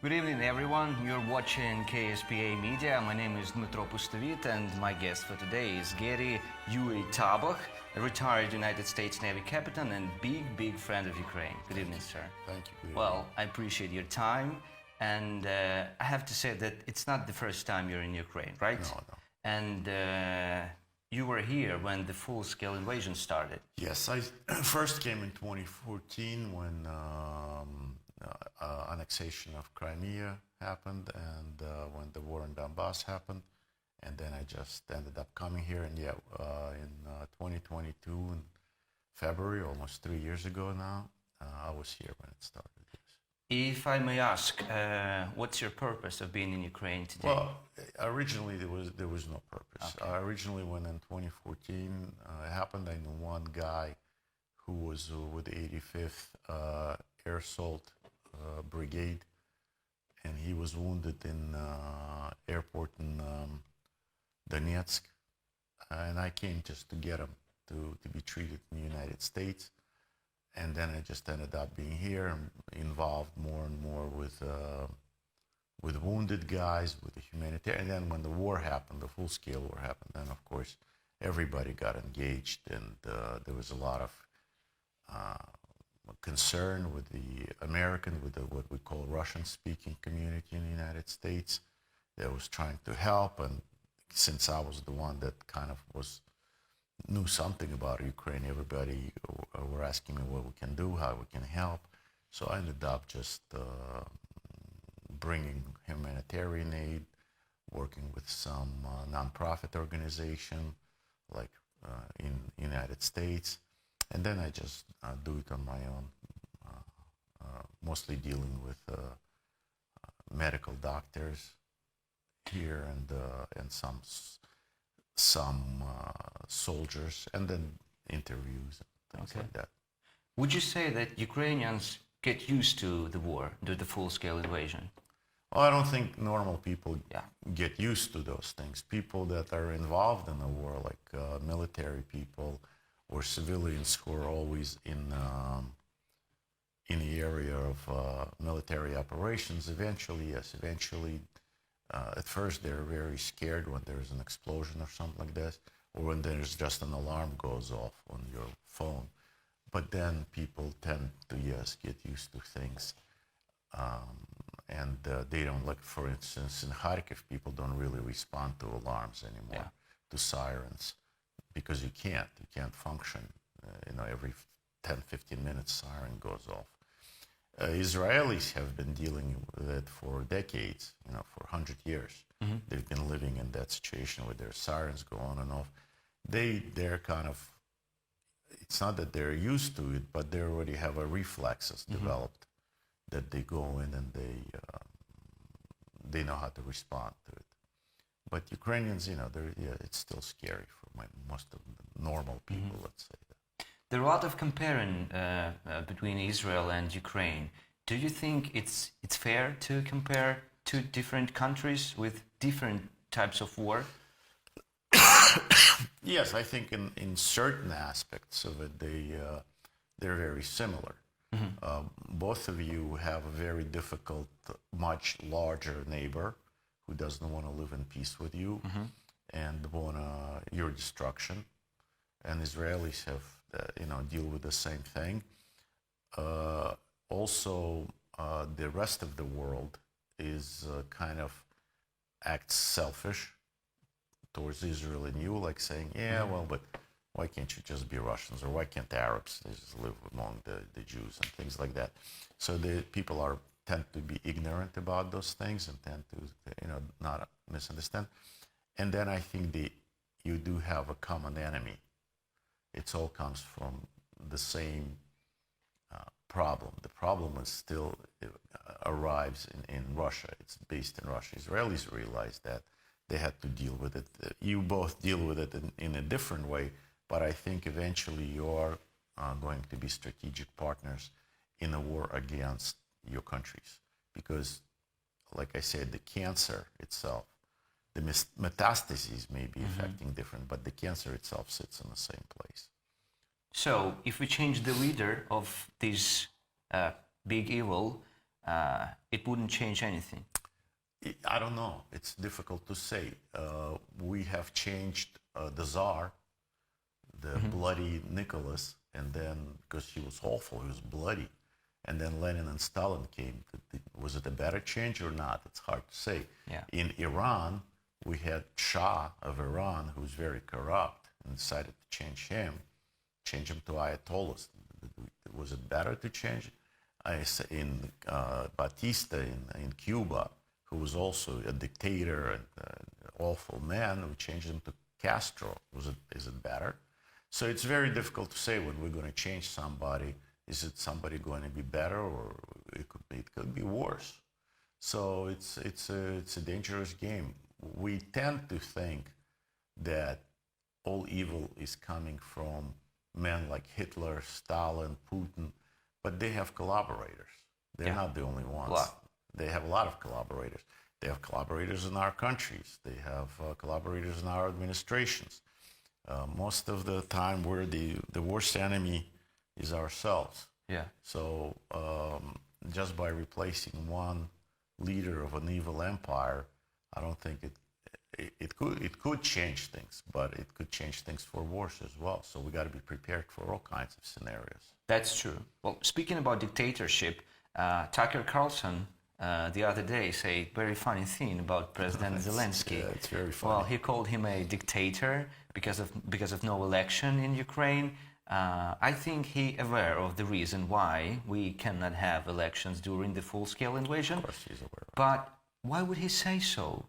Good evening, everyone. You're watching KSDU Media. My name is Dmytro Pustovit, and my guest for today is Yuri Tabach, a retired United States Navy captain and big friend of Ukraine. Good evening, sir. Thank you. Well, I appreciate your time, and I have to say that it's not the first time you're in Ukraine, right? No. And you were here when the full-scale invasion started. Yes, I first came in 2014 when annexation of Crimea happened, and when the war in Donbass happened, and then I just ended up coming here. And yeah, in 2022 in February, almost 3 years ago now, I was here when it started. Yes. If I may ask, what's your purpose of being in Ukraine today? Well, originally there was no purpose. Okay. Originally, when in 2014 it happened, I knew one guy who was with the 85th Air Assault Brigade, and he was wounded in airport in Donetsk, and I came just to get him to be treated in the United States. And then I just ended up being here and involved more and more with wounded guys, with the humanitarian. And then when the war happened, the full-scale war happened, then of course everybody got engaged, and there was a lot of concern with the American, with what we call Russian-speaking community in the United States that was trying to help. And since I was the one that kind of knew something about Ukraine, everybody were asking me what we can do, how we can help. So I ended up just bringing humanitarian aid, working with some non-profit organization like in the United States. And then I just do it on my own, mostly dealing with medical doctors here and some soldiers, and then interviews and things like that. Would you say that Ukrainians get used to the war, to the full-scale invasion? Well, I don't think normal people get used to those things. People that are involved in the war, like military people or civilians who are always in the area of military operations, eventually, at first they're very scared when there's an explosion or something like this, or when there's just an alarm goes off on your phone. But then people tend to, get used to things. And they don't, like, for instance, in Kharkiv, people don't really respond to alarms anymore, to sirens, because you can't function. Every 10, 15 minutes, siren goes off. Israelis have been dealing with it for decades, for 100 years. Mm-hmm. They've been living in that situation where their sirens go on and off. They're kind of, it's not that they're used to it, but they already have reflexes developed that they go in and they know how to respond to it. But Ukrainians, it's still scary for most of the normal people, let's say. There are a lot of comparing between Israel and Ukraine. Do you think it's fair to compare two different countries with different types of war? Yes, I think in certain aspects of it, they're very similar. Mm-hmm. Both of you have a very difficult, much larger neighbor who doesn't want to live in peace with you and want your destruction. And Israelis have deal with the same thing. Also, the rest of the world is kind of acts selfish towards Israel and you, like saying, but why can't you just be Russians, or why can't Arabs just live among the Jews and things like that? So the people tend to be ignorant about those things and tend to not misunderstand. And then I think you do have a common enemy. It all comes from the same problem. The problem is still arrives in Russia. It's based in Russia. Israelis realized that they had to deal with it. You both deal with it in a different way, but I think eventually you are going to be strategic partners in a war against your countries. Because, like I said, the cancer itself, the metastases may be affecting different, but the cancer itself sits in the same place. So, if we change the leader of this big evil, it wouldn't change anything? I don't know. It's difficult to say. We have changed the Tsar, the bloody Nicholas, and then, because he was awful, he was bloody. And then Lenin and Stalin came. Was it a better change or not? It's hard to say. Yeah. In Iran, we had Shah of Iran, who's very corrupt, and decided to change him to Ayatollahs. Was it better to change? In Batista in Cuba, who was also a dictator and an awful man, we changed him to Castro. Is it better? So it's very difficult to say when we're going to change somebody. Is it somebody going to be better, or it could be worse? So it's a dangerous game. We tend to think that all evil is coming from men like Hitler, Stalin, Putin, but they have collaborators. They're not the only ones. They have a lot of collaborators. They have collaborators in our countries. They have collaborators in our administrations. Most of the time, we're the worst enemy is ourselves. Yeah. So just by replacing one leader of an evil empire, I don't think it could change things, but it could change things for worse as well. So we got to be prepared for all kinds of scenarios. That's true. Well, speaking about dictatorship, Tucker Carlson the other day said very funny thing about President Zelenskyy. Yeah, it's very funny. Well, he called him a dictator because of no election in Ukraine. I think he aware of the reason why we cannot have elections during the full-scale invasion. Of course he's aware. But why would he say so?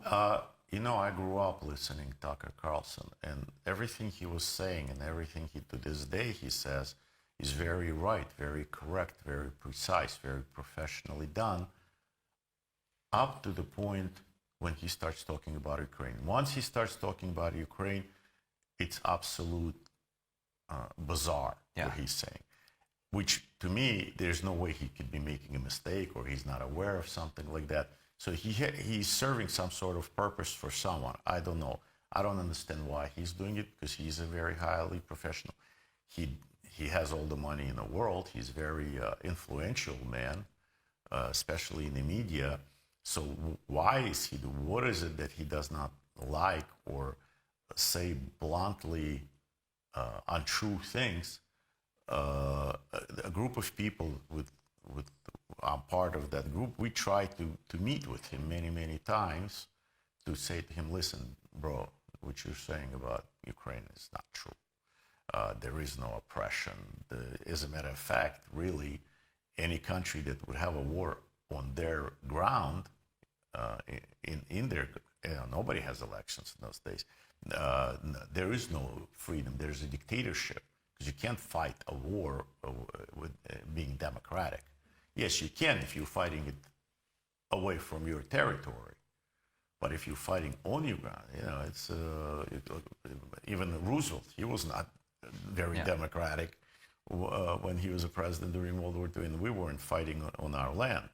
I grew up listening to Tucker Carlson, and everything he was saying and everything to this day he says is very right, very correct, very precise, very professionally done, up to the point when he starts talking about Ukraine. Once he starts talking about Ukraine, it's absolute bizarre what he's saying, which to me, there's no way he could be making a mistake or he's not aware of something like that. So he's serving some sort of purpose for someone. I don't know. I don't understand why he's doing it, because he's a very highly professional. He has all the money in the world. He's a very influential man, especially in the media. So why is he doing? What is it that he does not like or say bluntly untrue things? A group of people with I'm part of that group. We try to meet with him many times to say to him, listen, bro, what you're saying about Ukraine is not true. There is no oppression. As a matter of fact, really, any country that would have a war on their ground, nobody has elections in those days. There is no freedom. There's a dictatorship, because you can't fight a war with being democratic. Yes, you can if you're fighting it away from your territory. But if you're fighting on your ground, it's even Roosevelt, he was not very democratic when he was a president during World War II, and we weren't fighting on our land.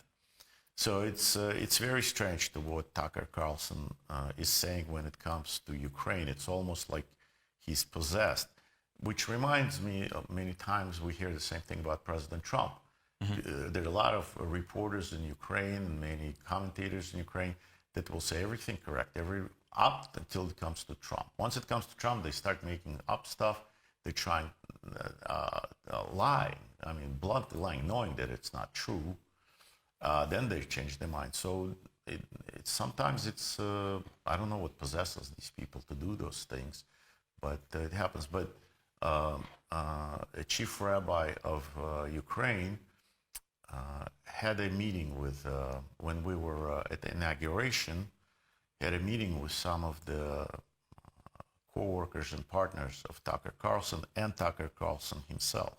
So it's very strange to what Tucker Carlson is saying when it comes to Ukraine. It's almost like he's possessed, which reminds me of many times we hear the same thing about President Trump. There are a lot of reporters in Ukraine and many commentators in Ukraine that will say everything correct, up until it comes to Trump. Once it comes to Trump, they start making up stuff. They try and lie, bluntly lying, knowing that it's not true. Then they change their mind. So sometimes it's, I don't know what possesses these people to do those things, but it happens. But a chief rabbi of Ukraine had a meeting with, when we were at the inauguration, had a meeting with some of the co-workers and partners of Tucker Carlson and Tucker Carlson himself.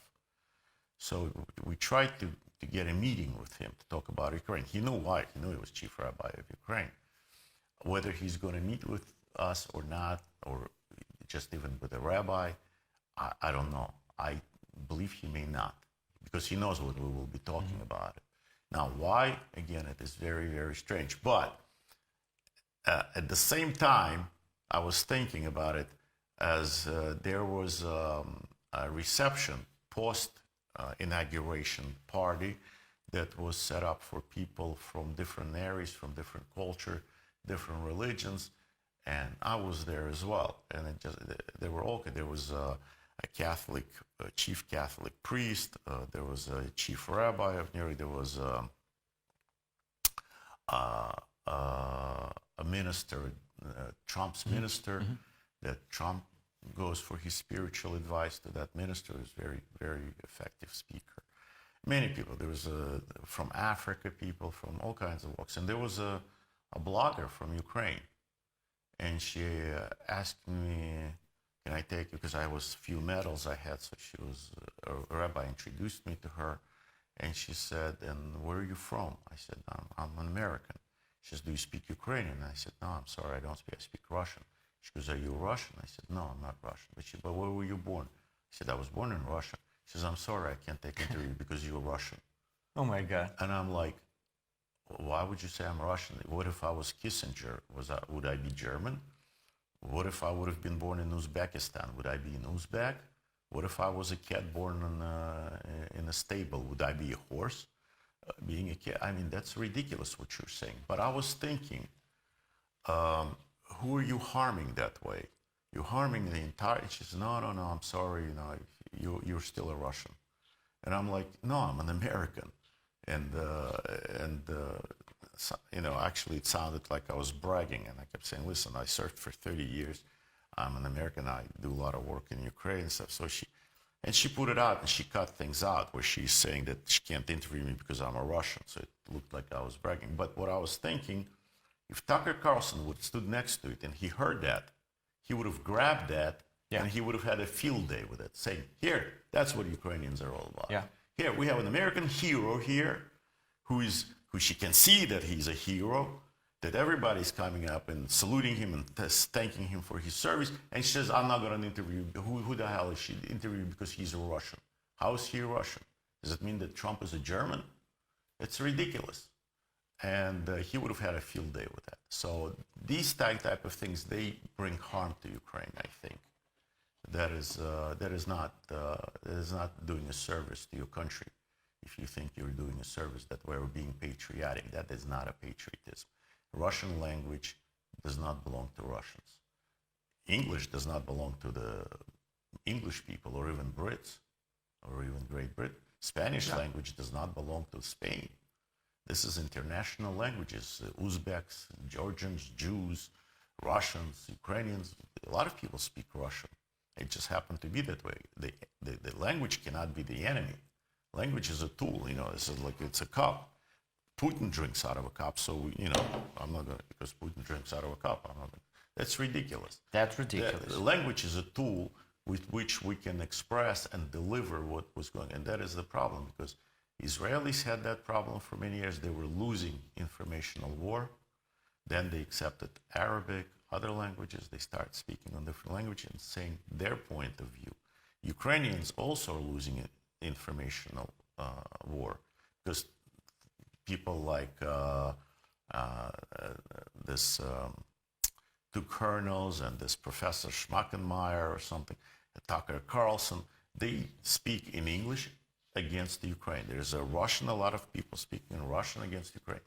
So we tried to get a meeting with him to talk about Ukraine. He knew why. He knew he was chief rabbi of Ukraine. Whether he's going to meet with us or not, or just even with a rabbi, I don't know. I believe he may not, because he knows what we will be talking about. Now, why? Again, it is very strange. But at the same time, I was thinking about it as there was a reception post inauguration party that was set up for people from different areas, from different culture, different religions, and I was there as well. And they were all good. There was a Catholic, chief Catholic priest. There was a chief rabbi of New York. There was a minister, Trump's minister, that Trump goes for his spiritual advice to that minister, who's very, very effective speaker. Many people. There was from Africa people, from all kinds of walks. And there was a blogger from Ukraine. And she asked me, can I take you? Because I was few medals I had. So she was, a rabbi introduced me to her. And she said, and where are you from? I said, I'm an American. She says, do you speak Ukrainian? I said, no, I'm sorry, I don't speak. I speak Russian. She goes, are you Russian? I said, no, I'm not Russian. But where were you born? I said, I was born in Russia. She says, I'm sorry, I can't take interview because you're Russian. Oh my God. And I'm like, why would you say I'm Russian? What if I was Kissinger? Would I be German? What if I would have been born in Uzbekistan? Would I be an Uzbek? What if I was a cat born in a stable? Would I be a horse? Being a cat? I mean, that's ridiculous what you're saying. But I was thinking, who are you harming that way? You're harming the entire... She says, no, I'm sorry, you're still a Russian. And I'm like, no, I'm an American. And actually it sounded like I was bragging. And I kept saying, listen, I served for 30 years. I'm an American. I do a lot of work in Ukraine and stuff. So she put it out and she cut things out where she's saying that she can't interview me because I'm a Russian. So it looked like I was bragging. But what I was thinking, if Tucker Carlson would have stood next to it and he heard that, he would have grabbed that and he would have had a field day with it, saying, here, that's what Ukrainians are all about. Yeah. Here, we have an American hero here who she can see that he's a hero, that everybody's coming up and saluting him and thanking him for his service. And she says, I'm not going to interview. Who the hell is she interviewing because he's a Russian? How is he a Russian? Does it mean that Trump is a German? It's ridiculous. And he would have had a field day with that. So these type of things, they bring harm to Ukraine, I think. That is not doing a service to your country. If you think you're doing a service that way or being patriotic, that is not a patriotism. Russian language does not belong to Russians. English does not belong to the English people or even Brits or even Great Britain. Spanish language does not belong to Spain. This is international languages. Uzbeks, Georgians, Jews, Russians, Ukrainians. A lot of people speak Russian. It just happened to be that way. The language cannot be the enemy. Language is a tool. It's a cup. Putin drinks out of a cup, so I'm not going to, because Putin drinks out of a cup. I'm not going to. That's ridiculous. That's ridiculous. The language is a tool with which we can express and deliver what was going on. And that is the problem, because Israelis had that problem for many years. They were losing informational war. Then they accepted Arabic, other languages. They start speaking on different languages and saying their point of view. Ukrainians also are losing informational war, because people like this two colonels and this Professor Schmackenmeyer or something, Tucker Carlson, they speak in English against the Ukraine. There's a Russian, a lot of people speaking in Russian against Ukraine.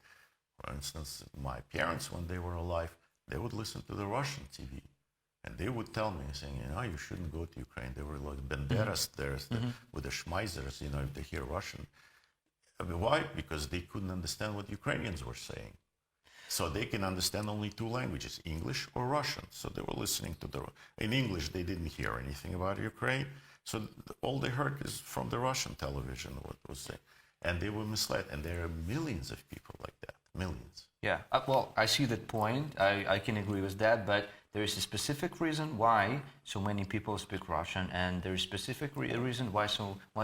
For instance, my parents, when they were alive, they would listen to the Russian TV. And they would tell me, saying, you shouldn't go to Ukraine. They were like Banderas there with the Schmeisers, if they hear Russian. I mean, why? Because they couldn't understand what Ukrainians were saying. So they can understand only two languages, English or Russian. So they were listening to in English, they didn't hear anything about Ukraine. So all they heard is from the Russian television what was saying. And they were misled. And there are millions of people like that, millions. Yeah, well, I see that point. I can agree with that, but there is a specific reason why so many people speak Russian, and there is a specific reason why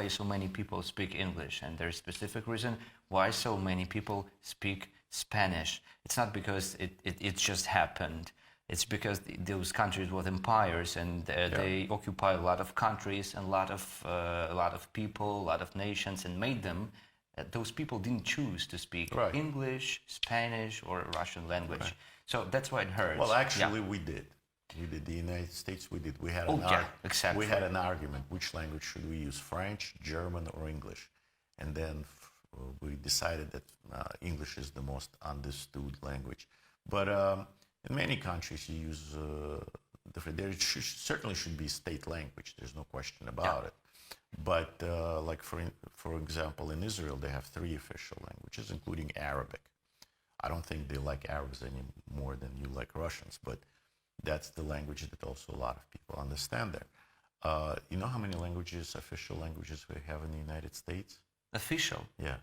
so many people speak English, and there is a specific reason why so many people speak Spanish. It's not because it just happened. It's because those countries were empires, and they occupy a lot of countries and a lot of people, a lot of nations, and made them. Those people didn't choose to speak English, Spanish, or Russian language. Right. So that's why it hurts. Well, actually, we did. We did. The United States, we did. We had we had an argument. Which language should we use? French, German, or English? And then we decided that English is the most understood language. But in many countries, you use different. There certainly should be state language. There's no question about it. But like for example, in Israel, they have 3 official languages, including Arabic. I don't think they like Arabs any more than you like Russians, but that's the language that also a lot of people understand there. You know how many languages, official languages, we have in the United States? Official? Yeah.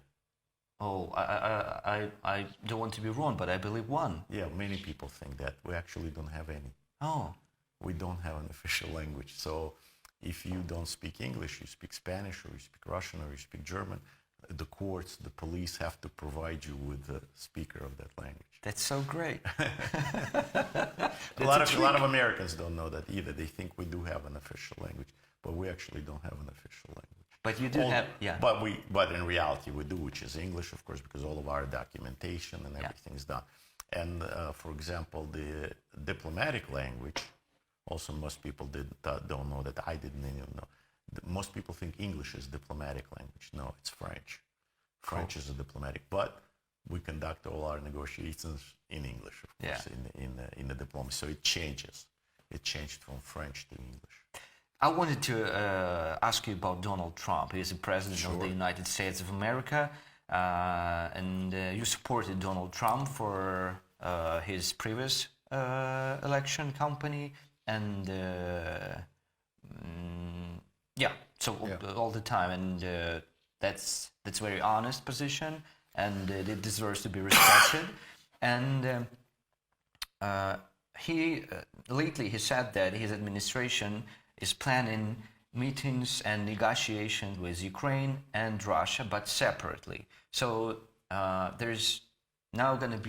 Oh, I don't want to be wrong, but I believe 1. Yeah, many people think that. We actually don't have any. Oh. We don't have an official language. So if you don't speak English, you speak Spanish, or you speak Russian, or you speak German, the courts, the police have to provide you with the speaker of that language. That's so great. A lot of Americans don't know that either. They think we do have an official language, but we actually don't have an official language. But you do have, yeah. But in reality we do, which is English, of course, because all of our documentation and everything is done. And for example, the diplomatic language, also most people don't know that. I didn't even know. Most people think English is diplomatic language. No, it's French. French is a diplomatic, but we conduct all our negotiations in English, of course, in the diplomacy. So it changes. It changed from French to English. I wanted to ask you about Donald Trump. He is the president of the United States of America, and you supported Donald Trump for his previous election campaign, and all the time, and that's very honest position, and it deserves to be respected. And lately he said that his administration is planning meetings and negotiations with Ukraine and Russia, but separately. So there's now going to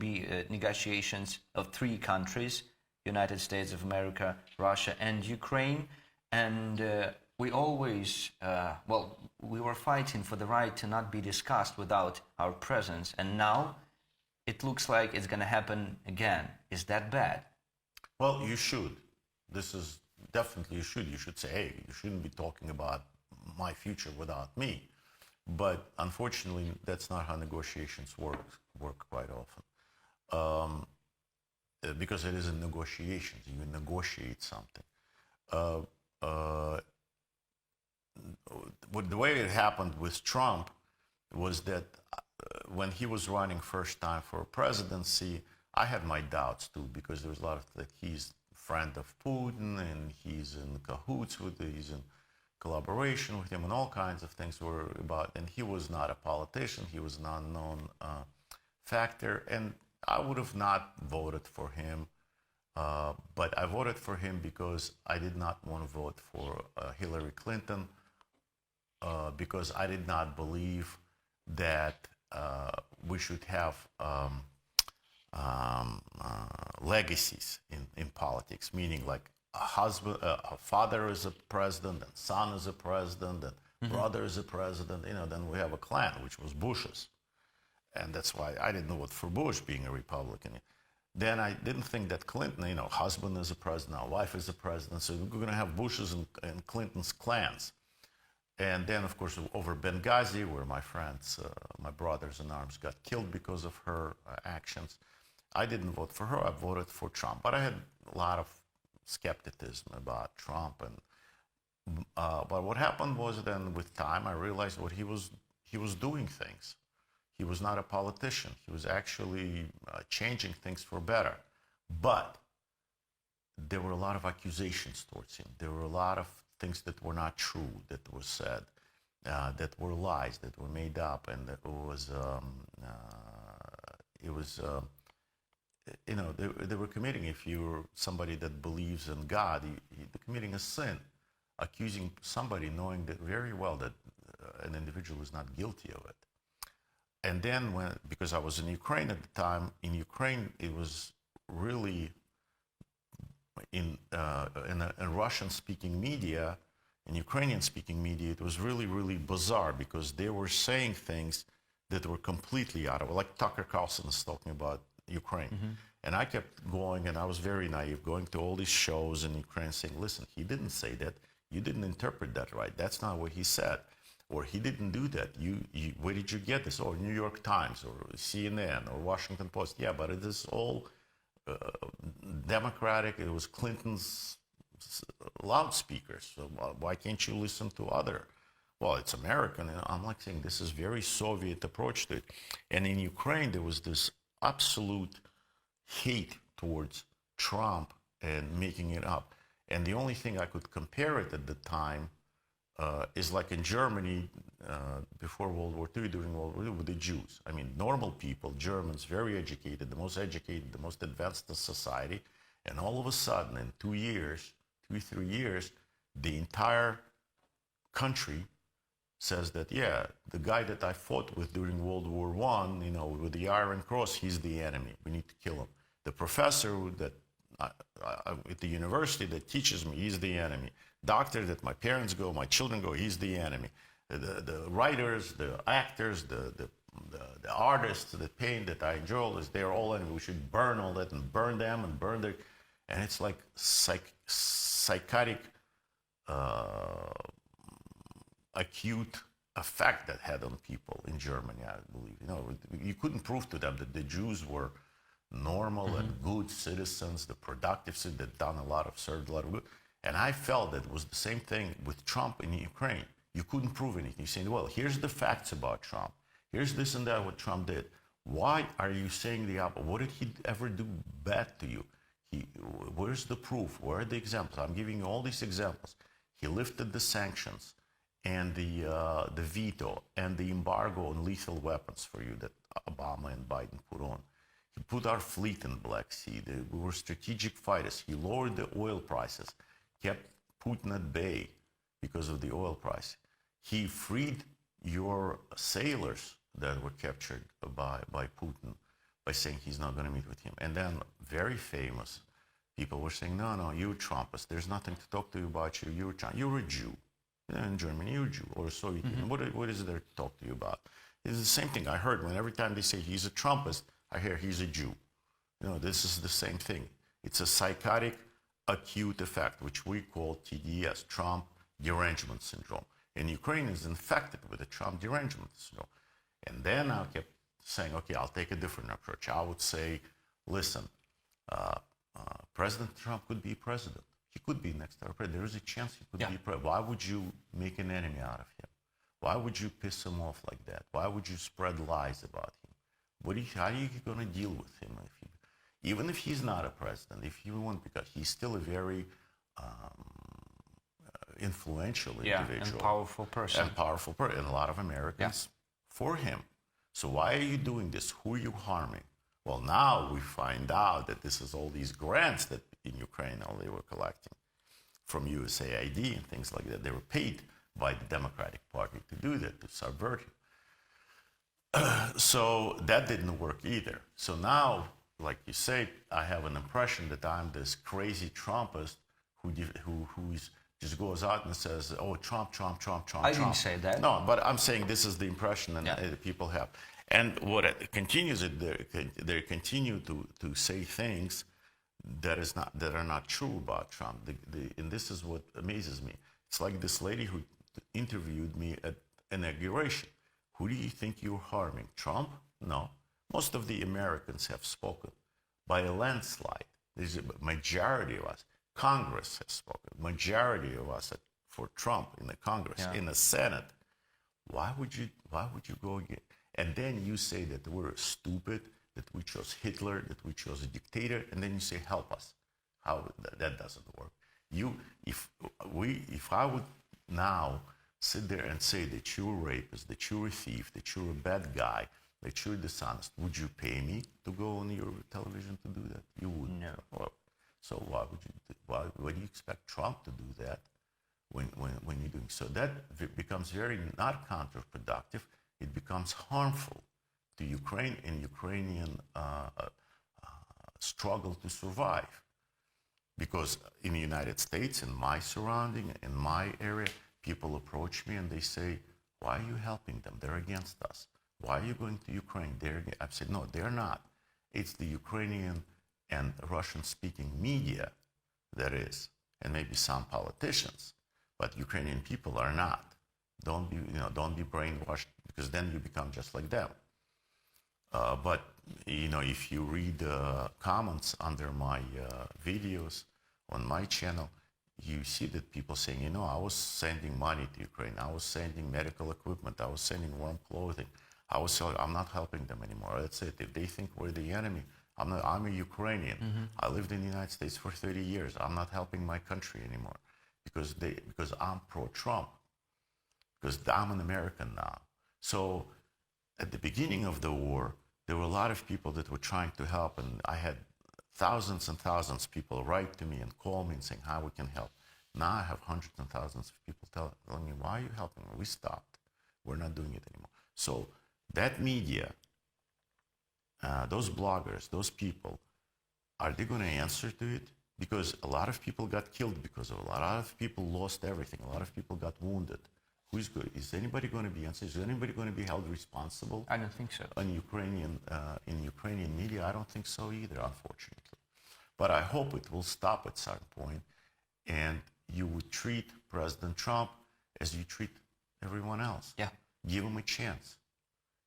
be negotiations of 3 countries: United States of America, Russia, and Ukraine. And we always, we were fighting for the right to not be discussed without our presence. And now it looks like it's going to happen again. Is that bad? Well, you should. This is definitely, you should. You should say, hey, you shouldn't be talking about my future without me. But unfortunately, that's not how negotiations work quite often. Because it is in negotiations. You negotiate something. The way it happened with Trump was that when he was running first time for presidency, I had my doubts too, because there was a lot of that he's a friend of Putin and he's in cahoots with it, he's in collaboration with him, and all kinds of things were about, and he was not a politician, he was an unknown factor, and I would have not voted for him. But I voted for him because I did not want to vote for Hillary Clinton, because I did not believe that we should have legacies in politics, meaning like a father is a president, and son is a president, and brother is a president. Then we have a clan, which was Bush's, and that's why I didn't vote for Bush, being a Republican. Then I didn't think that Clinton, husband is a president, now wife is a president, so we're going to have Bush's and Clinton's clans. And then, of course, over Benghazi, where my friends, my brothers in arms, got killed because of her actions, I didn't vote for her, I voted for Trump. But I had a lot of skepticism about Trump. But what happened was then, with time, I realized what he was doing things. He was not a politician. He was actually changing things for better. But there were a lot of accusations towards him. There were a lot of things that were not true, that were said, that were lies, that were made up, and they were committing. If you're somebody that believes in God, they're committing a sin, accusing somebody knowing that very well that an individual is not guilty of it. And then because I was in Ukraine at the time, in Ukraine it was really in Russian-speaking media, in Ukrainian-speaking media, it was really, really bizarre, because they were saying things that were completely out of it. Like Tucker Carlson is talking about Ukraine. And I kept going, and I was very naive, going to all these shows in Ukraine saying, listen, he didn't say that. You didn't interpret that right. That's not what he said. or he didn't do that. Where did you get this? Or New York Times, or CNN, or Washington Post. Yeah, but it is all Democratic. It was Clinton's loudspeakers. So why can't you listen to other? Well, it's American. And I'm like saying this is very Soviet approach to it. And in Ukraine, there was this absolute hate towards Trump and making it up. And the only thing I could compare it at the time is like in Germany before World War II, during World War II, with the Jews. I mean, normal people, Germans, very educated, the most advanced in society. And all of a sudden, in 2 years, 3 years, the entire country says that, yeah, the guy that I fought with during World War I, you know, with the Iron Cross, he's the enemy. We need to kill him. The professor that at the university that teaches me, he's the enemy. Doctor that my parents go, my children go, he's the enemy. The writers, the actors, the artists, the paint that I enjoy, all this, they're all enemy. We should burn all that and burn them and burn their... And it's like psychotic, acute effect that had on people in Germany, I believe. You know, you couldn't prove to them that the Jews were normal and good citizens, the productive citizens that done served a lot of good. And I felt that it was the same thing with Trump in Ukraine. You couldn't prove anything. You saying, well, here's the facts about Trump. Here's this and that what Trump did. Why are you saying the opposite? What did he ever do bad to you? Where's the proof? Where are the examples? I'm giving you all these examples. He lifted the sanctions and the veto and the embargo on lethal weapons for you that Obama and Biden put on. He put our fleet in the Black Sea. We were strategic fighters. He lowered the oil prices, kept Putin at bay because of the oil price. He freed your sailors that were captured by Putin by saying he's not going to meet with him. And then very famous people were saying, no, you're Trumpist. There's nothing to talk to you about you. You're a Jew. In Germany, you're a Jew, or a Soviet Union. What is there to talk to you about? It's the same thing I heard when every time they say he's a Trumpist, I hear he's a Jew. You know, this is the same thing. It's a psychotic acute effect, which we call TDS, Trump derangement syndrome. And Ukraine is infected with the Trump derangement syndrome. And then I kept saying, okay, I'll take a different approach. I would say, listen, President Trump could be president. He could be next to our president. There is a chance he could be president. Why would you make an enemy out of him? Why would you piss him off like that? Why would you spread lies about him? How are you going to deal with him? Even if he's not a president, if you want, because he's still a very influential individual. And powerful person. And a lot of Americans for him. So why are you doing this? Who are you harming? Well, now we find out that this is all these grants that in Ukraine they were collecting from USAID and things like that. They were paid by the Democratic Party to do that, to subvert him. So that didn't work either. So now, like you say, I have an impression that I'm this crazy Trumpist who just goes out and says, oh, Trump. I didn't say that. No, but I'm saying this is the impression that people have. And what it continues, they continue to say things that are not true about Trump. And this is what amazes me. It's like this lady who interviewed me at inauguration. Who do you think you're harming? Trump? No. Most of the Americans have spoken by a landslide. There's a majority of us. Congress has spoken. Majority of us for Trump in the Congress, in the Senate. Why would you go again? And then you say that we're stupid, that we chose Hitler, that we chose a dictator, and then you say, help us. How that doesn't work. If I would now sit there and say that you're a rapist, that you're a thief, that you're a bad guy, that you're dishonest, would you pay me to go on your television to do that? You wouldn't. No. Well, so why would you? Why do you expect Trump to do that when you're doing so? That becomes very not counterproductive. It becomes harmful to Ukraine and Ukrainian struggle to survive. Because in the United States, in my surrounding, in my area, people approach me and they say, why are you helping them? They're against us. Why are you going to Ukraine? I've said, no, they're not. It's the Ukrainian and Russian-speaking media that is, and maybe some politicians, but Ukrainian people are not. Don't be brainwashed, because then you become just like them. But if you read comments under my videos on my channel, you see that people saying, I was sending money to Ukraine, I was sending medical equipment, I was sending warm clothing, I'm not helping them anymore. That's it. If they think we're the enemy, I'm a Ukrainian. I lived in the United States for 30 years. I'm not helping my country anymore because I'm pro-Trump, because I'm an American now. So at the beginning of the war, there were a lot of people that were trying to help, and I had thousands and thousands of people write to me and call me and saying how we can help. Now I have hundreds and thousands of people telling me, why are you helping? We stopped. We're not doing it anymore. So that media, those bloggers, those people, are they going to answer to it? Because a lot of people got killed because of it. A lot of people lost everything. A lot of people got wounded. Who's good? Is anybody going to be answered? Is anybody going to be held responsible? I don't think so. In Ukrainian media, I don't think so either, unfortunately. But I hope it will stop at some point, and you would treat President Trump as you treat everyone else. Yeah. Give him a chance.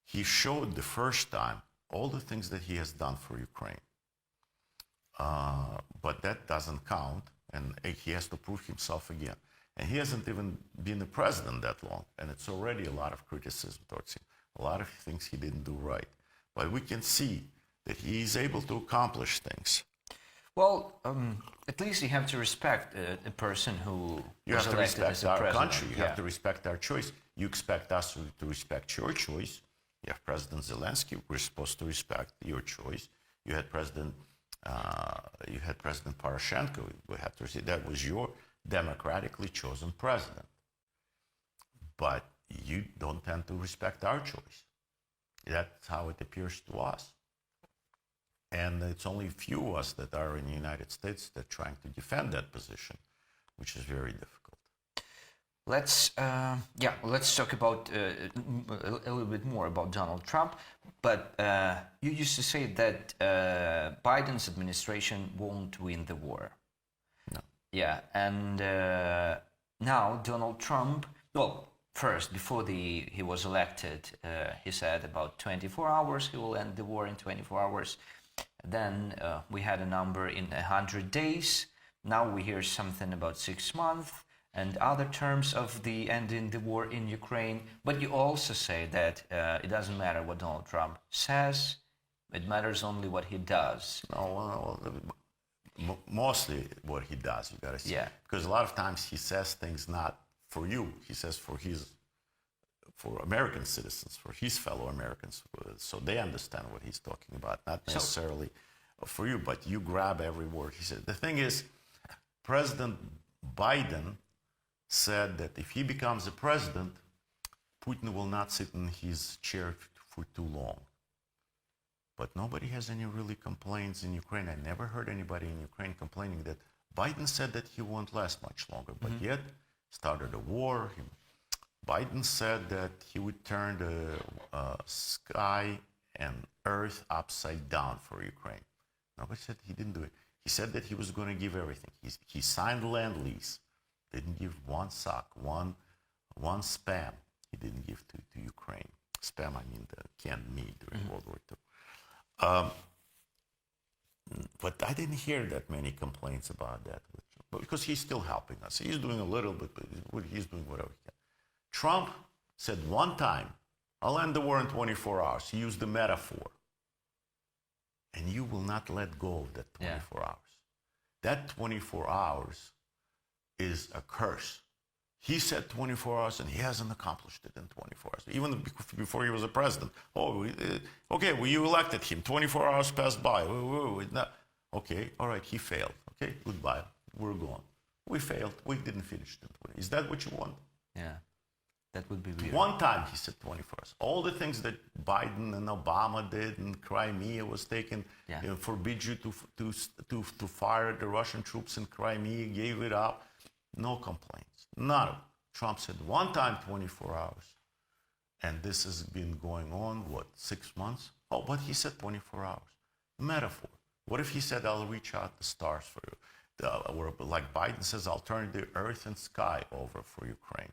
He showed the first time all the things that he has done for Ukraine. But that doesn't count, and he has to prove himself again. And he hasn't even been the president that long, and it's already a lot of criticism towards him, a lot of things he didn't do right. But we can see that he is able to accomplish things. Well, at least you have to respect a person who You was have to elected respect as a our president. country. You have to respect our choice. You expect us to respect your choice. You have President Zelenskyy. We're supposed to respect your choice. You had President Poroshenko. We have to say that was your democratically chosen president. But you don't tend to respect our choice. That's how it appears to us. And it's only a few of us that are in the United States that are trying to defend that position, which is very difficult. Let's talk about a little bit more about Donald Trump. But you used to say that Biden's administration won't win the war. No. Yeah, and now Donald Trump. Well, first, before he was elected, he said about 24 hours he will end the war in 24 hours. Then we had a number in 100 days. Now we hear something about 6 months and other terms of the ending the war in Ukraine. But you also say that it doesn't matter what Donald Trump says, it matters only what he does. No, mostly what he does, you gotta see. Yeah. Because a lot of times he says things not for you, he says for American citizens, for his fellow Americans, so they understand what he's talking about, not necessarily for you, but you grab every word he said. The thing is, President Biden said that if he becomes a president, Putin will not sit in his chair for too long. But nobody has any really complaints in Ukraine. I never heard anybody in Ukraine complaining that Biden said that he won't last much longer, but yet started a war. Biden said that he would turn the sky and earth upside down for Ukraine. Nobody said he didn't do it. He said that he was going to give everything. He signed land lease, didn't give one sock, one spam. He didn't give to Ukraine. Spam, I mean the canned meat during World War II. But I didn't hear that many complaints about that, because he's still helping us. He's doing a little bit, but he's doing whatever he can. Trump said one time, I'll end the war in 24 hours. He used the metaphor. And you will not let go of that 24 hours. That 24 hours is a curse. He said 24 hours, and he hasn't accomplished it in 24 hours. Even before he was a president. Okay, well, you elected him. 24 hours passed by. Okay, all right, he failed. Okay, goodbye. We're gone. We failed. We didn't finish it in 20. Is that what you want? Yeah, that would be weird. One time he said 24 hours. All the things that Biden and Obama did, and Crimea was taken, forbid you to fire the Russian troops in Crimea, gave it up. No complaints. None of it. Trump said one time 24 hours. And this has been going on, 6 months? Oh, but he said 24 hours. Metaphor. What if he said, I'll reach out the stars for you? Or like Biden says, I'll turn the earth and sky over for Ukraine.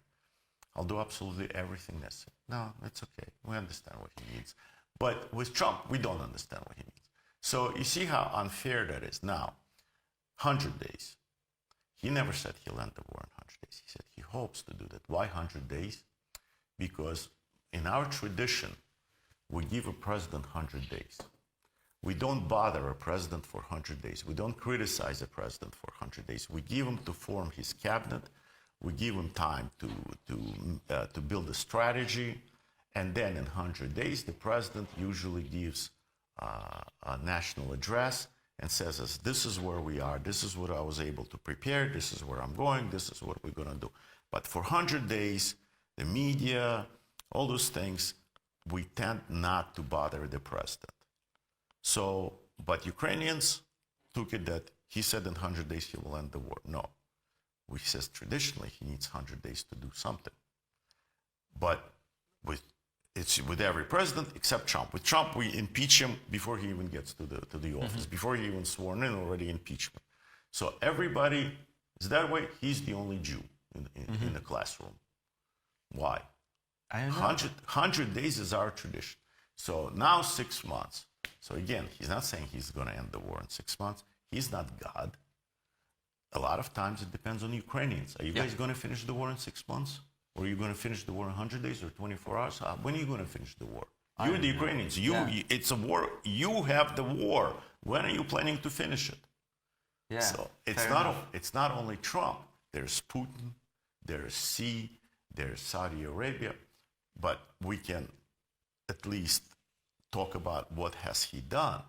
I'll do absolutely everything necessary. No, it's okay. We understand what he needs. But with Trump, we don't understand what he needs. So you see how unfair that is. Now, 100 days. He never said he'll end the war in 100 days. He said he hopes to do that. Why 100 days? Because in our tradition, we give a president 100 days. We don't bother a president for 100 days. We don't criticize a president for 100 days. We give him to form his cabinet. We give him time to build a strategy. And then in 100 days, the president usually gives a national address and says, this is where we are, this is what I was able to prepare, this is where I'm going, this is what we're going to do. But for 100 days, the media, all those things, we tend not to bother the president. So, but Ukrainians took it that he said in 100 days he will end the war. No. We says traditionally he needs 100 days to do something. But it's with every president except Trump. With Trump, we impeach him before he even gets to the office, before he even sworn in, already impeachment. So everybody is that way. He's the only Jew in the classroom. Why? I don't know. 100 days is our tradition. So now 6 months. So again, he's not saying he's going to end the war in 6 months. He's not God. A lot of times it depends on Ukrainians. Are you guys going to finish the war in 6 months? Or are you going to finish the war in 100 days or 24 hours? When are you going to finish the war? You're the Ukrainians. It's a war. You have the war. When are you planning to finish it? Yeah, so it's not only Trump. There's Putin, there's Xi, there's Saudi Arabia. But we can at least talk about what has he done.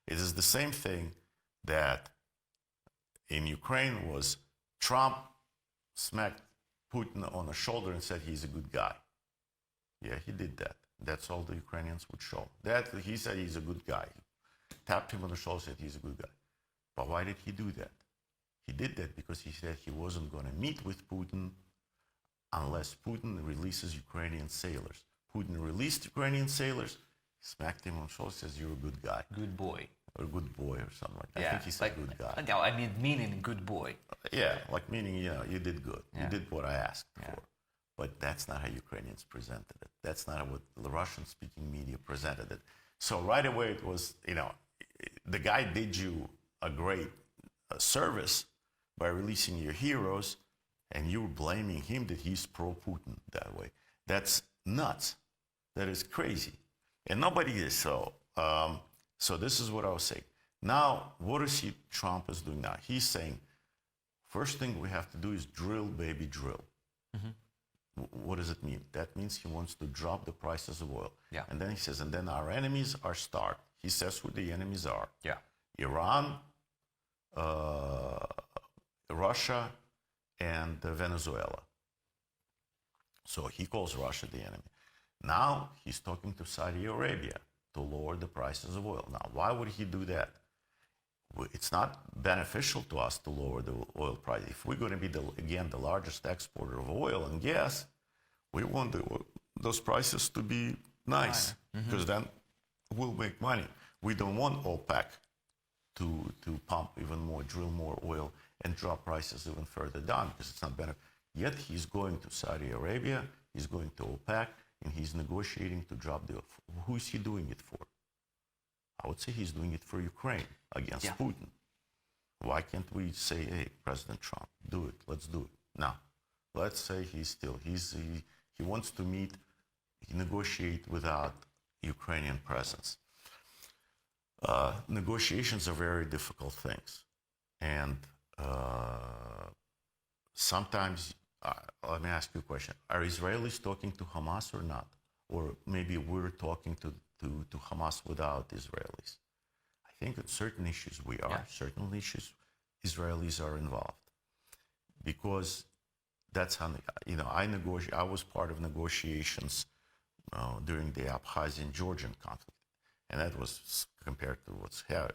It is the same thing that in Ukraine was Trump smacked Putin on the shoulder and said he's a good guy. Yeah, he did that. That's all the Ukrainians would show. That he said he's a good guy. Tapped him on the shoulder, said he's a good guy. But why did he do that? He did that because he said he wasn't going to meet with Putin unless Putin releases Ukrainian sailors. Putin released Ukrainian sailors, smacked him on the shoulder, says, you're a good guy. Good boy. Or good boy or something like that. I think he's a good guy. No, I mean meaning good boy. Yeah, like meaning, you did good. Yeah. You did what I asked for. But that's not how Ukrainians presented it. That's not what the Russian-speaking media presented it. So right away it was, the guy did you a great service by releasing your heroes, and you were blaming him that he's pro-Putin that way. That's nuts. That is crazy. And nobody is so. So this is what I was saying. Now, what is Trump is doing now? He's saying, first thing we have to do is drill, baby, drill. What does it mean? That means he wants to drop the prices of oil. Yeah. And then he says, and then our enemies are starved. He says who the enemies are. Yeah. Iran, Russia, and Venezuela. So he calls Russia the enemy. Now he's talking to Saudi Arabia to lower the prices of oil. Now, why would he do that? It's not beneficial to us to lower the oil price. If we're going to be, again, the largest exporter of oil and gas, we want those prices to be nice, because then we'll make money. We don't want OPEC to pump even more, drill more oil, and drop prices even further down, because it's not beneficial. Yet he's going to Saudi Arabia, he's going to OPEC, and he's negotiating to drop the oil. Who is he doing it for? I would say he's doing it for Ukraine against Putin. Why can't we say, hey, President Trump, do it, let's do it. Now, let's say he wants to negotiate without Ukrainian presence. Negotiations are very difficult things. And sometimes, let me ask you a question. Are Israelis talking to Hamas or not? Or maybe we're talking to Hamas without Israelis? I think on certain issues we are. Certain issues, Israelis are involved. Because that's how, I was part of negotiations during the Abkhazian-Georgian conflict. And that was compared to what's here.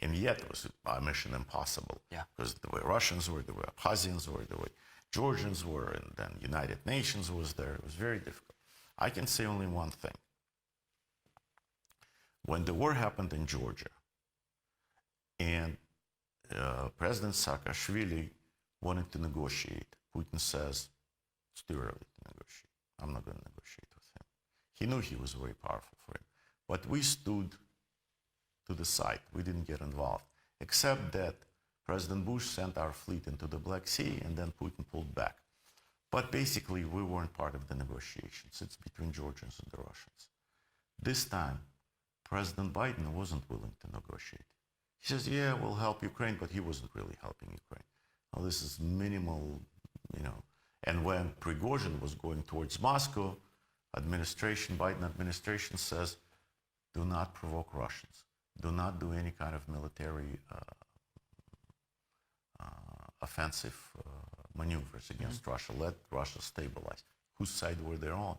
And yet it was a mission impossible. Because the way Russians were, the way Abkhazians were, the way Georgians were, and then United Nations was there. It was very difficult. I can say only one thing. When the war happened in Georgia, and President Saakashvili wanted to negotiate, Putin says, It's too early to negotiate. I'm not going to negotiate with him. He knew he was very powerful for him. But we stood to the side. We didn't get involved, except that President Bush sent our fleet into the Black Sea, and then Putin pulled back. But basically, we weren't part of the negotiations. It's between Georgians and the Russians. This time, President Biden wasn't willing to negotiate. He says, yeah, we'll help Ukraine, but he wasn't really helping Ukraine. Well, this is minimal, And when Prigozhin was going towards Moscow, Biden administration says, do not provoke Russians. Do not do any kind of military offensive maneuvers against Russia. Let Russia stabilize. Whose side were they on?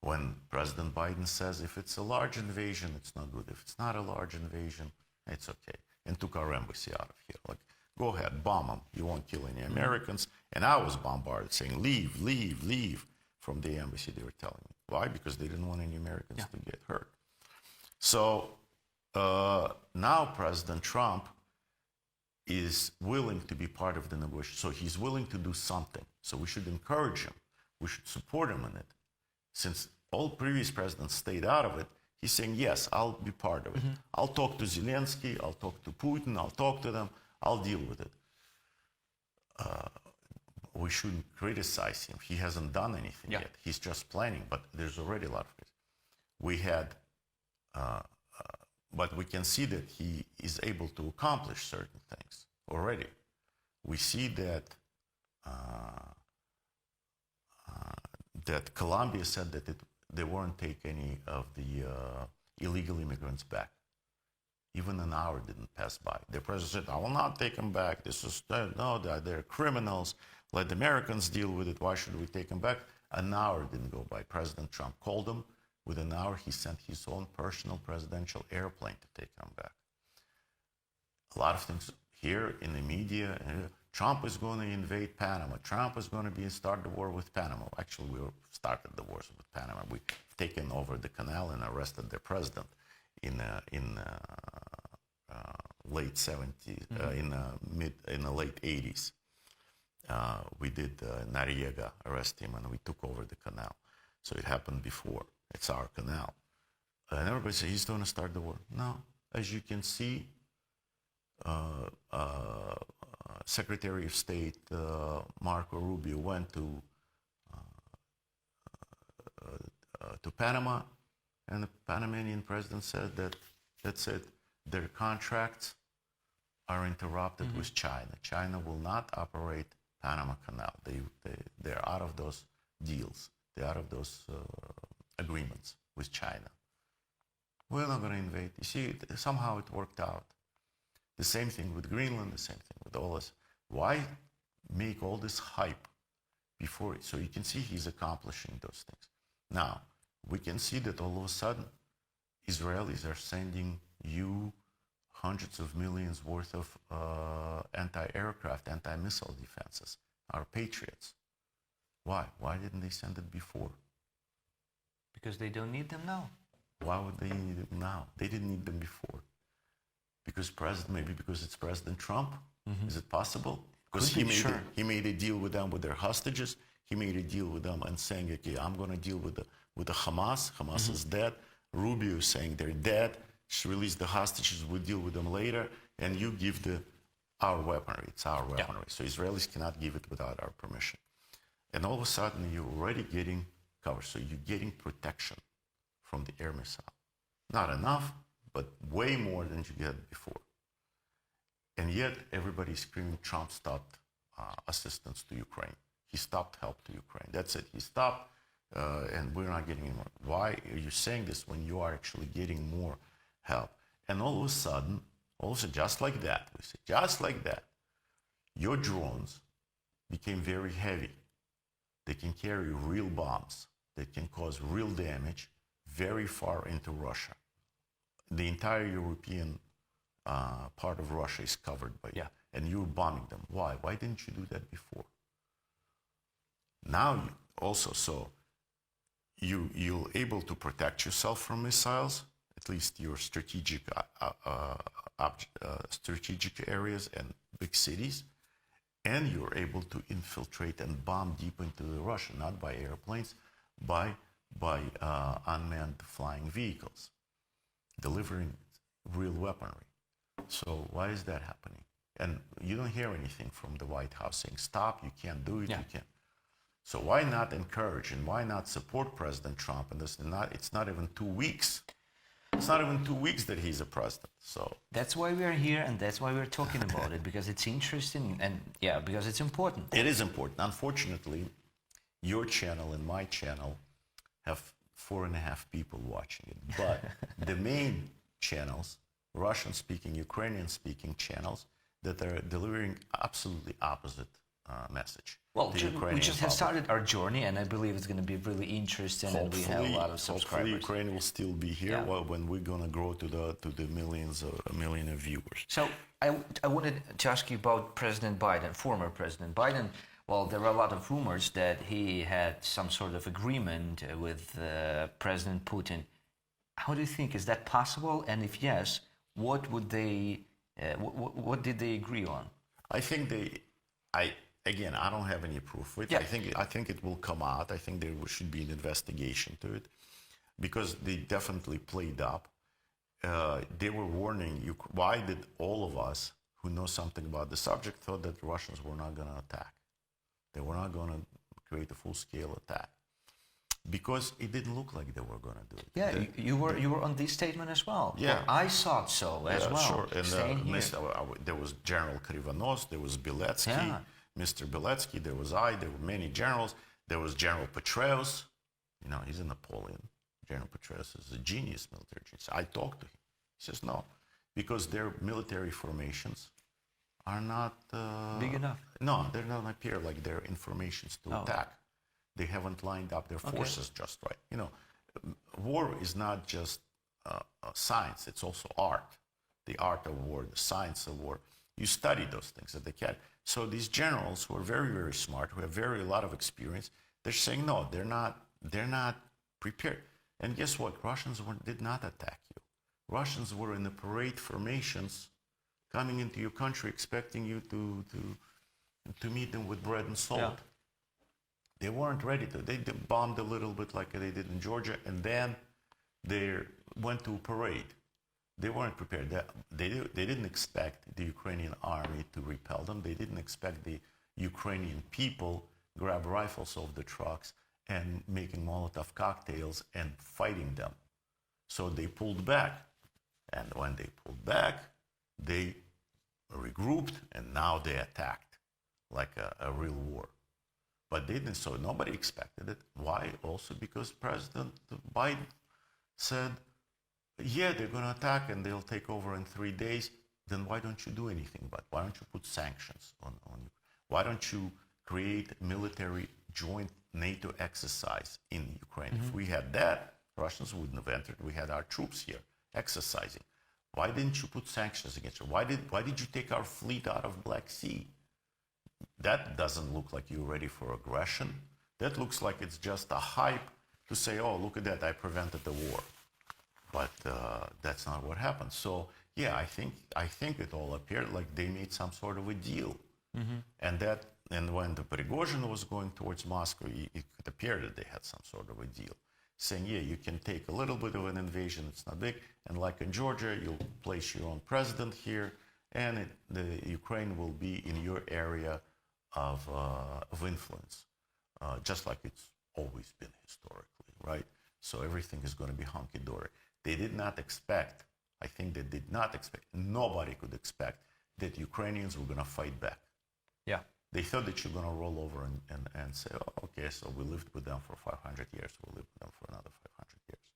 When President Biden says, if it's a large invasion, it's not good. If it's not a large invasion, it's okay. And took our embassy out of here. Like, go ahead, bomb them. You won't kill any Americans. And I was bombarded saying, leave, leave, leave from the embassy, they were telling me. Why? Because they didn't want any Americans to get hurt. So now President Trump is willing to be part of the negotiation. So he's willing to do something. So we should encourage him. We should support him in it. Since all previous presidents stayed out of it, he's saying, yes, I'll be part of it. I'll talk to Zelenskyy, I'll talk to Putin, I'll talk to them, I'll deal with it. We shouldn't criticize him. He hasn't done anything yet. He's just planning, but there's already a lot of it. We had, but we can see that he is able to accomplish certain things already. We see that that Colombia said that they won't take any of the illegal immigrants back. Even an hour didn't pass by. The president said, I will not take them back. This is, no, they're criminals. Let the Americans deal with it. Why should we take them back? An hour didn't go by. President Trump called them. Within an hour, he sent his own personal presidential airplane to take them back. A lot of things here in the media, Trump is going to invade Panama. Trump is going to start the war with Panama. Actually, we started the wars with Panama. We've taken over the canal and arrested their president in late 70s, in the late 80s. We did Noriega arrest him, and we took over the canal. So it happened before. It's our canal. And everybody says he's going to start the war. No, as you can see, Secretary of State Marco Rubio went to Panama, and the Panamanian president said that that's it. Their contracts are interrupted with China. China will not operate Panama Canal. They're out of those deals. They're out of those agreements with China. We're not going to invade. You see, somehow it worked out. The same thing with Greenland, the same thing with all this. Why make all this hype before it? So you can see he's accomplishing those things. Now, we can see that all of a sudden, Israelis are sending you hundreds of millions worth of anti-aircraft, anti-missile defenses, our Patriots. Why? Why didn't they send it before? Because they don't need them now. Why would they need them now? They didn't need them before. Because maybe because it's President Trump? Is it possible? Because he made a deal with them with their hostages. He made a deal with them and saying, okay, I'm going to deal with the Hamas. Hamas is dead. Rubio is saying they're dead. Just release the hostages. We'll deal with them later. And you give our weaponry. It's our weaponry. So Israelis cannot give it without our permission. And all of a sudden, you're already getting cover. So you're getting protection from the air missile. Not enough, but way more than you get before. And yet, everybody's screaming, Trump stopped assistance to Ukraine. He stopped help to Ukraine. That's it. He stopped, and we're not getting any more. Why are you saying this when you are actually getting more help? And all of a sudden, also just like that, we say, just like that, your drones became very heavy. They can carry real bombs. They can cause real damage very far into Russia. The entire European part of Russia is covered by it. And you're bombing them. Why? Why didn't you do that before? Now, you're able to protect yourself from missiles, at least your strategic areas and big cities. and you're able to infiltrate and bomb deep into Russia, not by airplanes, by unmanned flying vehicles, delivering real weaponry. So why is that happening? And you don't hear anything from the White House saying, stop, you can't do it, you can't. So why not encourage and why not support President Trump? And it's not even 2 weeks. It's not even 2 weeks that he's a president. So that's why we are here, and that's why we're talking about it, because it's interesting and because it's important. It is important. Unfortunately, your channel and my channel have 4.5 people watching it. But the main channels, Russian-speaking, Ukrainian-speaking channels, that are delivering absolutely opposite message. Well, we just have started our journey, and I believe it's going to be really interesting, and we have a lot of subscribers. Hopefully, Ukraine will still be here when we're going to grow to the millions, a million of viewers. So I wanted to ask you about President Biden, former President Biden. Well, there are a lot of rumors that he had some sort of agreement with President Putin. How do you think, is that possible? And if yes, what would they? What did they agree on? I think again, I don't have any proof of it. I think it will come out. I think there should be an investigation to it, because they definitely played up. They were warning you. Why did all of us who know something about the subject thought that the Russians were not going to attack? They were not going to create a full-scale attack, because it didn't look like they were going to do it. Yeah, you were on this statement as well. Yeah, well, I thought so as well. Sure. And there was General Krivonos, there was Beletsky, Mr. Beletsky, there was there were many generals. There was General Petraeus. You know, he's a Napoleon. General Petraeus is a genius military genius. I talked to him. He says no, because their military formations are not big enough. No, they're not appear like their informations to attack. They haven't lined up their forces just right. You know, war is not just science; it's also art. The art of war, the science of war. You study those things that they can. So these generals who are very, very smart, who have a lot of experience, they're saying no, they're not prepared. And guess what? Russians did not attack you. Russians were in the parade formations, coming into your country, expecting you to meet them with bread and salt. Yeah. They weren't ready to. They bombed a little bit like they did in Georgia, and then they went to a parade. They weren't prepared. They didn't expect the Ukrainian army to repel them. They didn't expect the Ukrainian people grab rifles off the trucks and making Molotov cocktails and fighting them. So they pulled back. And when they pulled back, they regrouped, and now they attacked like a real war. But they didn't, so nobody expected it. Why? Also because President Biden said, yeah, they're going to attack and they'll take over in 3 days. Then why don't you do anything? But why don't you put sanctions on you? Why don't you create military joint NATO exercise in Ukraine? If we had that, Russians wouldn't have entered. We had our troops here exercising. Why didn't you put sanctions against it? Why did you take our fleet out of Black Sea? That doesn't look like you're ready for aggression. That looks like it's just a hype to say, oh, look at that, I prevented the war. But that's not what happened. So, yeah, I think it all appeared like they made some sort of a deal. And when the Prigozhin was going towards Moscow, it appeared that they had some sort of a deal, saying, yeah, you can take a little bit of an invasion, it's not big, and like in Georgia, you'll place your own president here, and the Ukraine will be in your area of influence, just like it's always been historically, right? So everything is going to be hunky-dory. They did not expect, I think they did not expect, nobody could expect that Ukrainians were going to fight back. Yeah. They thought that you're going to roll over and say, oh, okay, so we lived with them for 500 years, we'll live with them for another 500 years.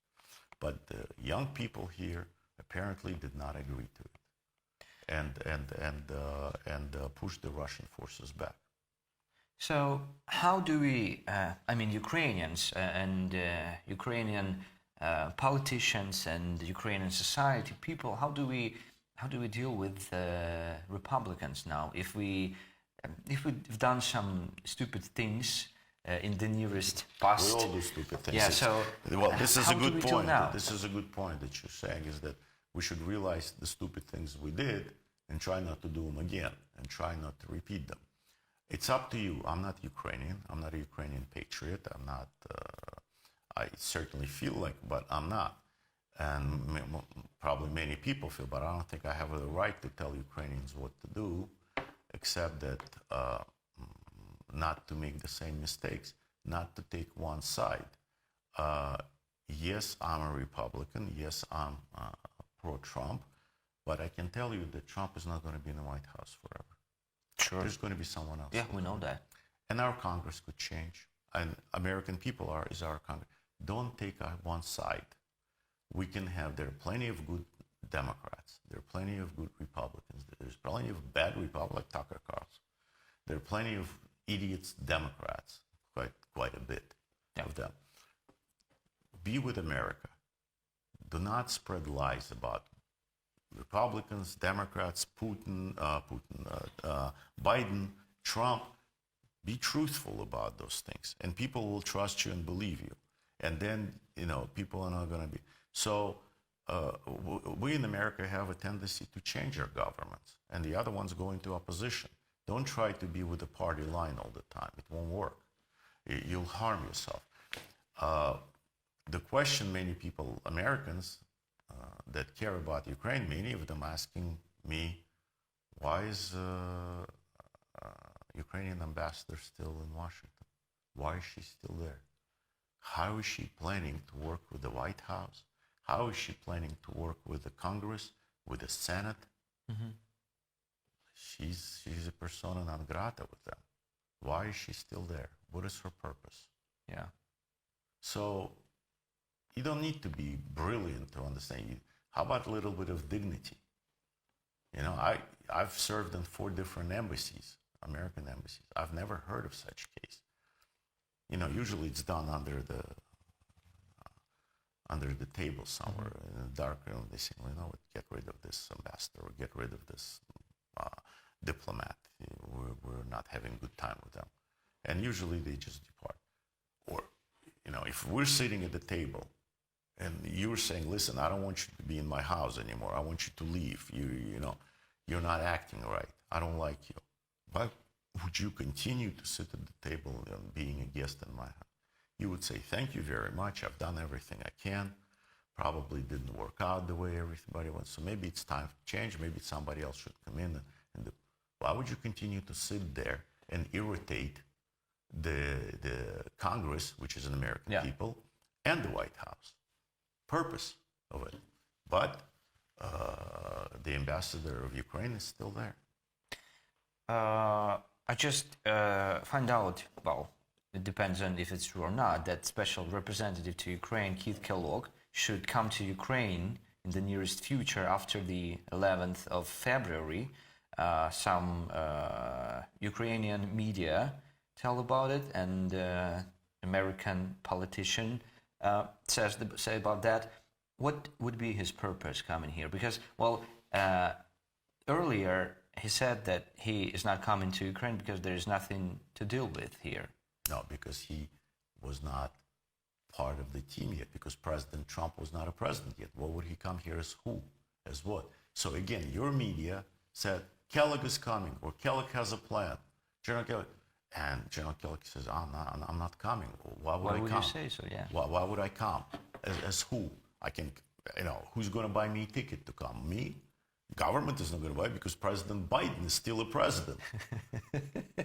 But the young people here apparently did not agree to it and pushed the Russian forces back. So how do we, Ukrainians and Ukrainian politicians and Ukrainian society, people, how do we deal with Republicans now? If we've done some stupid things in the nearest past. We all do stupid things. Yeah, so well, this is a good point. Now? This is a good point that you're saying, is that we should realize the stupid things we did and try not to do them again and try not to repeat them. It's up to you. I'm not Ukrainian. I'm not a Ukrainian patriot. I'm not, I certainly feel like, but I'm not. And probably many people feel, but I don't think I have the right to tell Ukrainians what to do, except that not to make the same mistakes, not to take one side. Yes, I'm a Republican. Yes, I'm pro-Trump. But I can tell you that Trump is not going to be in the White House forever. Sure. There's going to be someone else. Yeah, we know that. And our Congress could change. And American people is our Congress. Don't take one side. We can have, there are plenty of good Democrats. There are plenty of good Republicans. There's plenty of bad Republicans, like Tucker Carlson. There are plenty of idiots Democrats, quite a bit of them. Be with America. Do not spread lies about Republicans, Democrats, Putin, Biden, Trump. Be truthful about those things, and people will trust you and believe you. And then, people are not going to be. So we in America have a tendency to change our governments, and the other ones go into opposition. Don't try to be with the party line all the time. It won't work. You'll harm yourself. The question many people, Americans, that care about Ukraine, many of them asking me, why is Ukrainian ambassador still in Washington? Why is she still there? How is she planning to work with the White House? How is she planning to work with the Congress, with the Senate? Mm-hmm. She's a persona non grata with them. Why is she still there? What is her purpose? Yeah. So you don't need to be brilliant to understand. How about a little bit of dignity? I've served in 4 different embassies, American embassies. I've never heard of such case. Usually it's done under the table somewhere in a dark room. They say, get rid of this ambassador or get rid of this diplomat. We're not having a good time with them. And usually they just depart. Or, if we're sitting at the table and you're saying, listen, I don't want you to be in my house anymore. I want you to leave. You're not acting right. I don't like you. Why would you continue to sit at the table and being a guest in my house? You would say, thank you very much. I've done everything I can. Probably didn't work out the way everybody wants. So maybe it's time to change. Maybe somebody else should come in. Why would you continue to sit there and irritate the Congress, which is an American people, and the White House? Purpose of it. But the ambassador of Ukraine is still there. I just find out, well, it depends on if it's true or not, that special representative to Ukraine, Kellogg, should come to Ukraine in the nearest future after the 11th of February. Some Ukrainian media tell about it, and American politician say about that. What would be his purpose coming here? Because, well, earlier he said that he is not coming to Ukraine because there is nothing to deal with here. No, because he was not part of the team yet, because President Trump was not a president yet. What would he come here as who? As what? So again, your media said, Kellogg is coming, or Kellogg has a plan. General Kellogg, and General Kellogg says, I'm not coming. Why would I come? Why would you say so, yeah? Why would I come? As who? I can, who's going to buy me a ticket to come? Me? Government is not going to buy it because President Biden is still a president.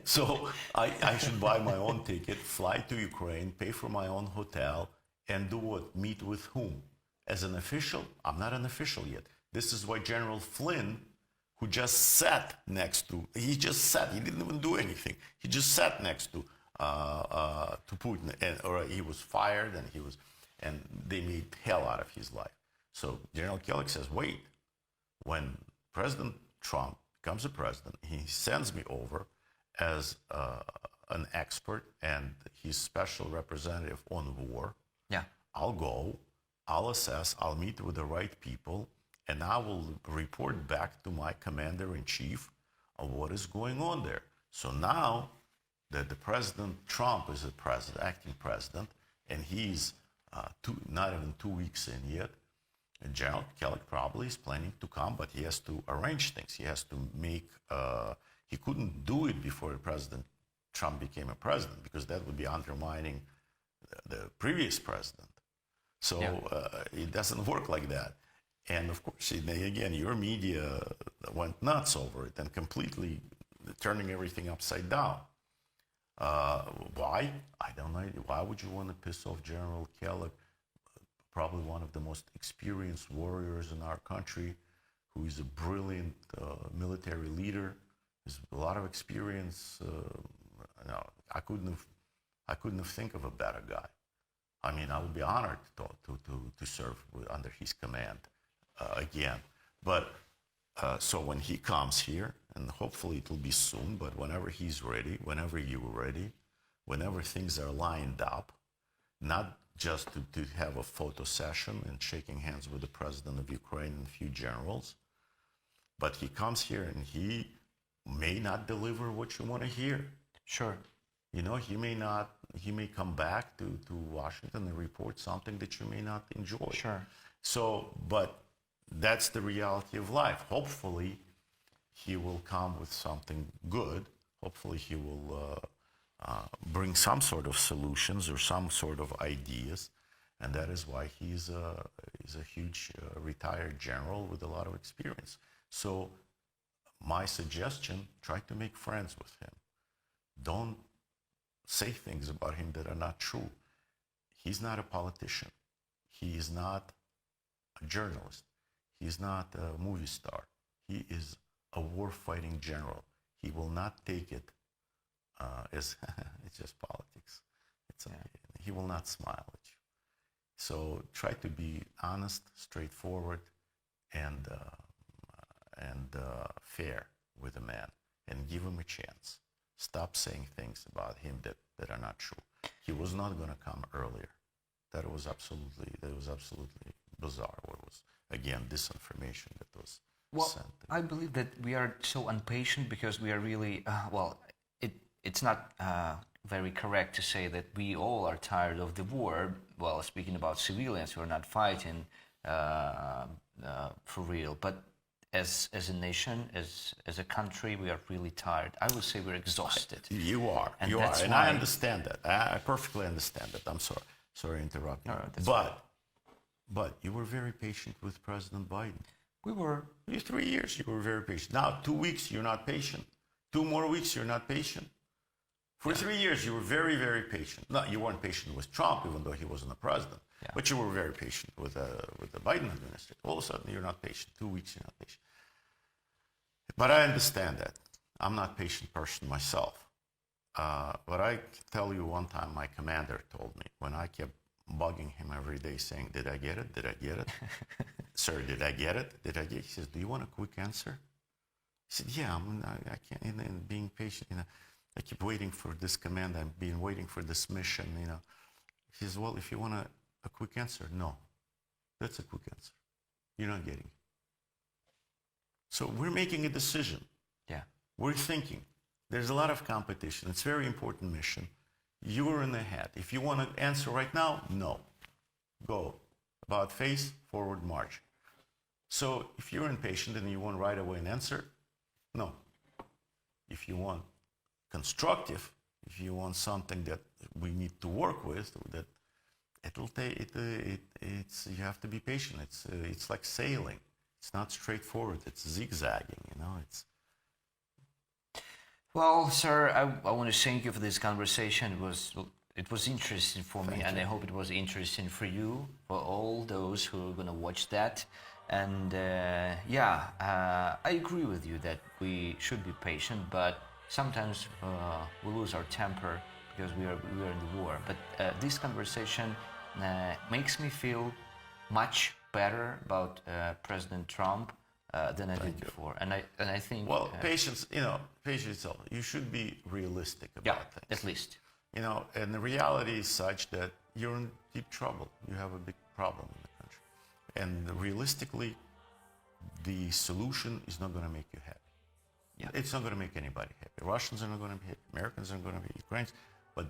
So I should buy my own ticket, fly to Ukraine, pay for my own hotel, and do what? Meet with whom? As an official? I'm not an official yet. This is why General Flynn, who just sat next to, he didn't even do anything. He just sat next to Putin, or he was fired, and they made hell out of his life. So General Kellogg says, wait, when President Trump becomes a president, he sends me over as an expert and his special representative on war. Yeah. I'll go, I'll assess, I'll meet with the right people, and I will report back to my commander-in-chief of what is going on there. So now that the President Trump is acting president, and he's not even 2 weeks in yet, and General Kellogg probably is planning to come, but he has to arrange things. He has to make, he couldn't do it before President Trump became a president, because that would be undermining the previous president. So it doesn't work like that. And of course, again, your media went nuts over it and completely turning everything upside down. Why? I don't know. Why would you want to piss off General Kellogg, probably one of the most experienced warriors in our country, who is a brilliant military leader, has a lot of experience. I couldn't have think of a better guy. I mean, I would be honored to serve under his command again. But so when he comes here, and hopefully it will be soon, but whenever he's ready, whenever you're ready, whenever things are lined up, not just to have a photo session and shaking hands with the president of Ukraine and a few generals, but he comes here and he may not deliver what you want to hear. Sure. You know, he may come back to Washington and report something that you may not enjoy. Sure. So, but that's the reality of life. Hopefully, he will come with something good. Hopefully, he will bring some sort of solutions or some sort of ideas. And that is why he's a huge retired general with a lot of experience. So my suggestion, try to make friends with him. Don't say things about him that are not true. He's not a politician. He is not a journalist. He's not a movie star. He is a war-fighting general. He will not take it as it's just politics. He will not smile at you. So try to be honest, straightforward, and fair with the man, and give him a chance. Stop saying things about him that are not true. He was not going to come earlier. That was absolutely bizarre. What was, again, disinformation that was sent. I believe that we are so impatient because we are really, it's not very correct to say that we all are tired of the war. Well, speaking about civilians who are not fighting for real, but as a nation, as a country, we are really tired. I would say we're exhausted. You are, and I understand that. I perfectly understand that. I'm sorry to interrupt you. No, but you were very patient with President Biden. We were. 3 years, you were very patient. Now, 2 weeks, you're not patient. 2 more weeks, you're not patient. For 3 years, you were very, very patient. No, you weren't patient with Trump, even though he wasn't the president. Yeah. But you were very patient with the Biden administration. All of a sudden, you're not patient. 2 weeks, you're not patient. But I understand that. I'm not a patient person myself. But I can tell you one time my commander told me, when I kept bugging him every day saying, did I get it? Did I get it? Sir, did I get it? Did I get it? He says, do you want a quick answer? He said, yeah, I can't, and being patient, I keep waiting for this command. I've been waiting for this mission, He says, well, if you want a quick answer, no. That's a quick answer. You're not getting it. So we're making a decision. Yeah. We're thinking. There's a lot of competition. It's a very important mission. You're in the head. If you want to answer right now, no. Go. About face, forward march. So if you're impatient and you want right away an answer, no. If you want constructive, if you want something that we need to work with, that it'll take you have to be patient. It's like sailing. It's not straightforward. It's zigzagging. Well, sir, I want to thank you for this conversation. It was interesting for me, and I hope it was interesting for you, for all those who are going to watch that. And I agree with you that we should be patient, but sometimes we lose our temper because we are in the war. But this conversation makes me feel much better about President Trump than I did before. And I think patience. Patience. You should be realistic about things. At least. And the reality is such that you're in deep trouble. You have a big problem in the country, and realistically, the solution is not going to make you happy. Yeah. It's not going to make anybody happy. Russians are not going to be happy. Americans are going to be Ukrainians. But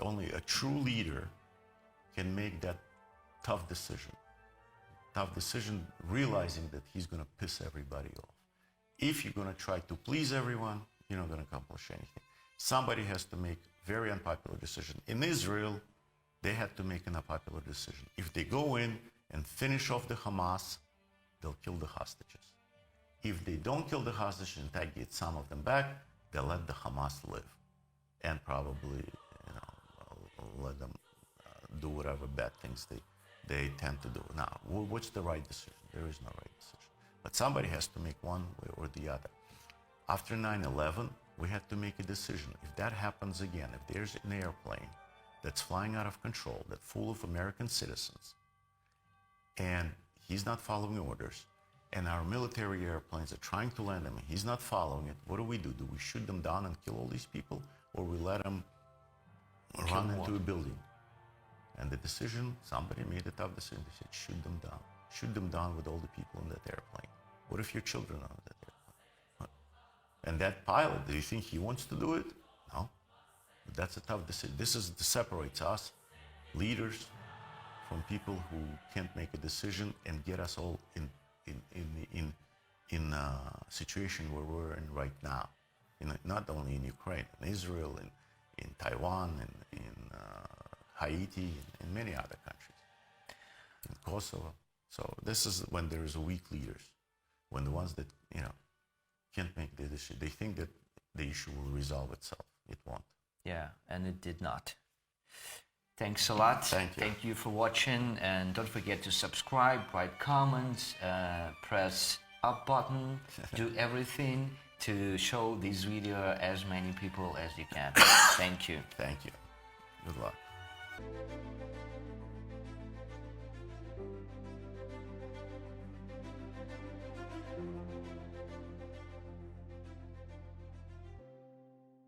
only a true leader can make that tough decision. Tough decision, realizing that he's going to piss everybody off. If you're going to try to please everyone, you're not going to accomplish anything. somebody has to make very unpopular decision. In Israel, they had to make an unpopular decision. If they go in and finish off the Hamas, they'll kill the hostages. If they don't kill the hostages and get some of them back, they'll let the Hamas live, and probably, let them do whatever bad things they tend to do. Now, what's the right decision? There is no right decision. But somebody has to make one way or the other. After 9/11, we had to make a decision. If that happens again, if there's an airplane that's flying out of control, that's full of American citizens, and he's not following orders, and our military airplanes are trying to land him, and he's not following it, what do? Do we shoot them down and kill all these people, or we let them run into a building? And the decision, somebody made a tough decision. They said, shoot them down. Shoot them down with all the people in that airplane. What if your children are on that airplane? And that pilot, do you think he wants to do it? No. But that's a tough decision. This separates us, leaders, from people who can't make a decision and get us all in a situation where we're in right now. Not only in Ukraine, in Israel, in Taiwan, in Haiti, and many other countries, in Kosovo. So this is when there is weak leaders, when the ones that can't make the decision, they think that the issue will resolve itself. It won't. Yeah, and it did not. Thanks a lot. Thank you. Thank you for watching, and don't forget to subscribe, write comments, press up button, do everything to show this video as many people as you can. Thank you. Thank you. Good luck.